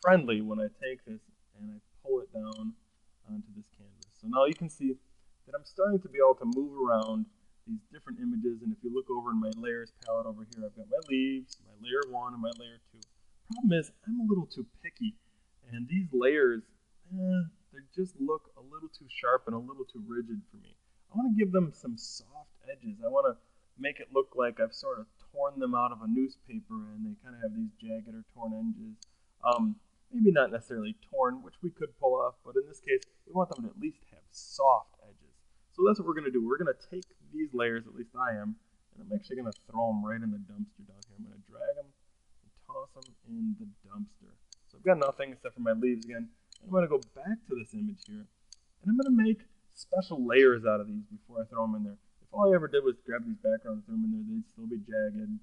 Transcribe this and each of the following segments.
friendly when I take this and I pull it down onto this canvas. So now you can see that I'm starting to be able to move around these different images, and if you look over in my layers palette over here, I've got my leaves, my layer 1, and my layer 2. Problem is, I'm a little too picky, and these layers, they just look a little too sharp and a little too rigid for me. I want to give them some soft edges. I want to make it look like I've sort of torn them out of a newspaper and they kind of have these jagged or torn edges. Maybe not necessarily torn, which we could pull off, but in this case, we want them to at least have soft edges. So that's what we're going to do. We're going to take these layers, at least I am, and I'm actually going to throw them right in the dumpster down here. I'm going to drag them and toss them in the dumpster. So I've got nothing except for my leaves again. I'm going to go back to this image here, and I'm going to make special layers out of these before I throw them in there. If all I ever did was grab these backgrounds, throw them in there, they'd still be jagged,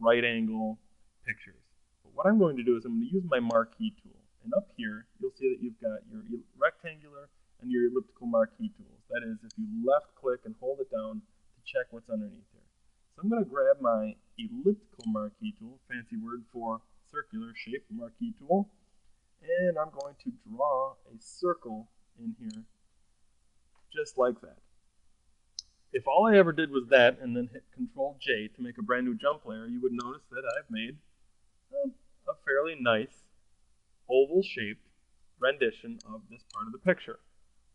right angle pictures. But what I'm going to do is I'm going to use my marquee tool. And up here, you'll see that you've got your rectangular and your elliptical marquee tools. That is, if you left click and hold it down to check what's underneath here. So I'm going to grab my elliptical marquee tool, fancy word for circular shape marquee tool, and I'm going to draw a circle in here just like that. If all I ever did was that and then hit Control J to make a brand new jump layer, you would notice that I've made a fairly nice oval shaped rendition of this part of the picture.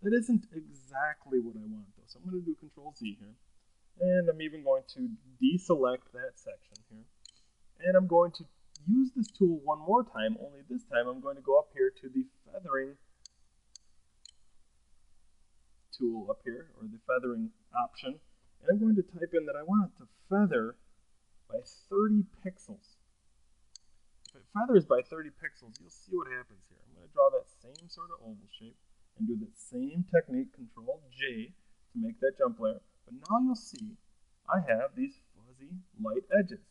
That isn't exactly what I want though, so I'm going to do Control Z here, and I'm even going to deselect that section here, and I'm going to use this tool one more time, only this time I'm going to go up here to the feathering tool up here, or the feathering option, and I'm going to type in that I want it to feather by 30 pixels. If it feathers by 30 pixels, you'll see what happens here. I'm going to draw that same sort of oval shape and do that same technique, Control J, to make that jump layer. But now you'll see I have these fuzzy light edges.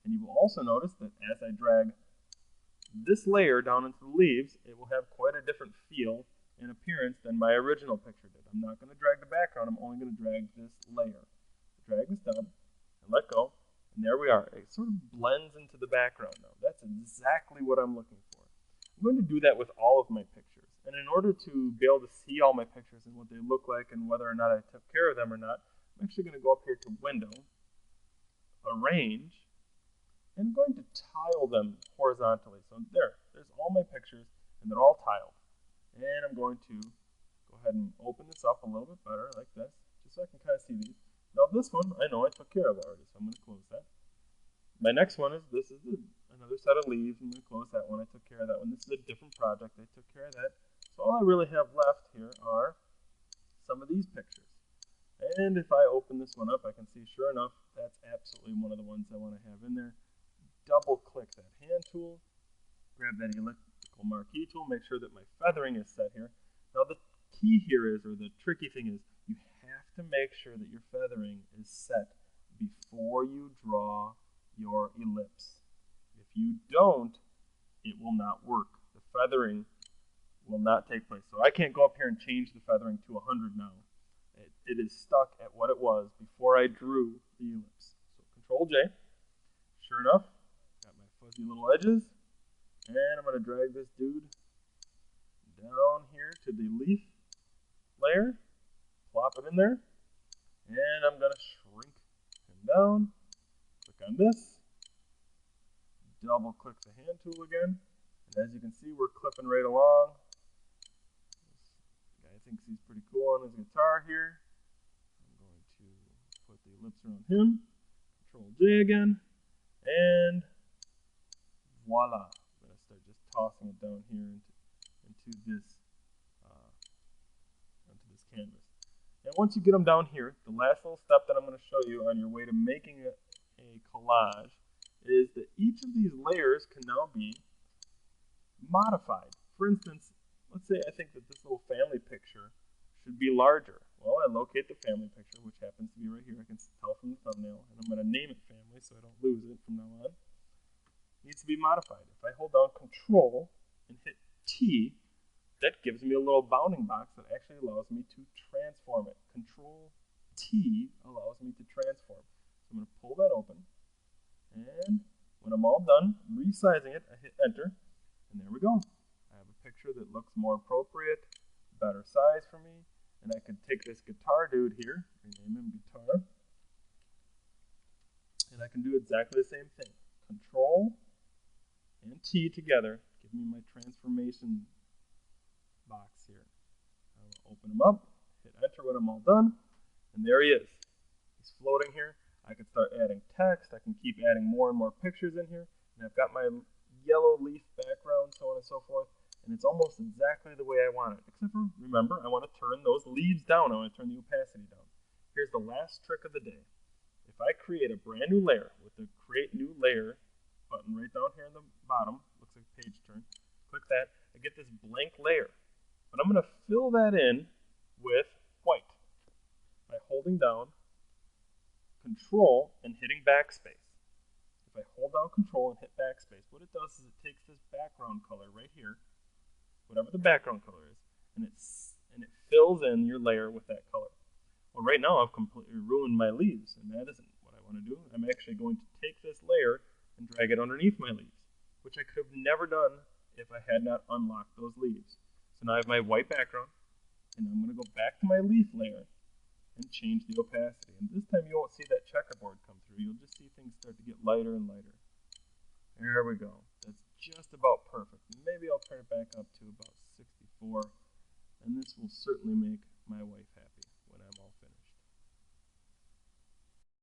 And you will also notice that as I drag this layer down into the leaves, it will have quite a different feel and appearance than my original picture did. I'm not going to drag the background, I'm only going to drag this layer. Drag this down and let go, and there we are. It sort of blends into the background now. That's exactly what I'm looking for. I'm going to do that with all of my pictures. And in order to be able to see all my pictures and what they look like and whether or not I took care of them or not, I'm actually going to go up here to Window, Arrange, and I'm going to tile them horizontally. So there's all my pictures, and they're all tiled. And I'm going to go ahead and open this up a little bit better, like this, just so I can kind of see these. Now this one, I know I took care of already, so I'm going to close that. My next one is, this is another set of leaves. I'm going to close that one. I took care of that one. This is a different project. I took care of that. So all I really have left here are some of these pictures. And if I open this one up, I can see, sure enough, that's absolutely one of the ones I want to have in there. Double click that hand tool, grab that elliptical marquee tool, make sure that my feathering is set here. Now the key here is, or the tricky thing is, you have to make sure that your feathering is set before you draw your ellipse. If you don't, it will not work. The feathering will not take place. So I can't go up here and change the feathering to 100 now. It is stuck at what it was before I drew the ellipse. So Control J. Sure enough, got my fuzzy little edges, and I'm going to drag this dude down here to the leaf layer, plop it in there, and I'm going to shrink him down, click on this, double click the hand tool again, and as you can see, we're clipping right along. This guy thinks he's pretty cool on his guitar here. I'm going to put the ellipse around him, Control J again, and voila. I'm going to start just tossing it down here into this canvas. And once you get them down here, the last little step that I'm going to show you on your way to making a collage is that each of these layers can now be modified. For instance, let's say I think that this little family picture should be larger. Well, I locate the family picture, which happens to be right here. I can tell from the thumbnail, and I'm going to name it family so I don't lose it from now on. It needs to be modified. If I hold down Control and hit T, that gives me a little bounding box that actually allows me to transform it. Control T allows me to transform. So I'm going to pull that open, and when I'm all done resizing it, I hit Enter, And there we go. I have a picture that looks more appropriate, better size for me. And I can take this guitar dude here, rename him Guitar, and I can do exactly the same thing. Control and T together give me my transformation box here. I'll open him up, hit enter when I'm all done, and there he is. He's floating here. I can start adding text. I can keep adding more and more pictures in here. And I've got my yellow leaf background, so on and so forth. And it's almost exactly the way I want it. Except for, remember, I want to turn those leaves down. I want to turn the opacity down. Here's the last trick of the day. If I create a brand new layer with the Create New Layer button right down here in the bottom, looks like page turn, click that, I get this blank layer. But I'm going to fill that in with white by holding down Control and hitting backspace. If I hold down Control and hit backspace, what it does is it takes this background color right here, whatever the background color is, and it fills in your layer with that color. Well, right now I've completely ruined my leaves, and that isn't what I want to do. I'm actually going to take this layer and drag it underneath my leaves, which I could have never done if I had not unlocked those leaves. So now I have my white background, and I'm going to go back to my leaf layer and change the opacity. And this time you won't see that checkerboard come through. You'll just see things start to get lighter and lighter. There we go. That's just about perfect. Maybe I'll turn it back up to about 64, and this will certainly make my wife happy.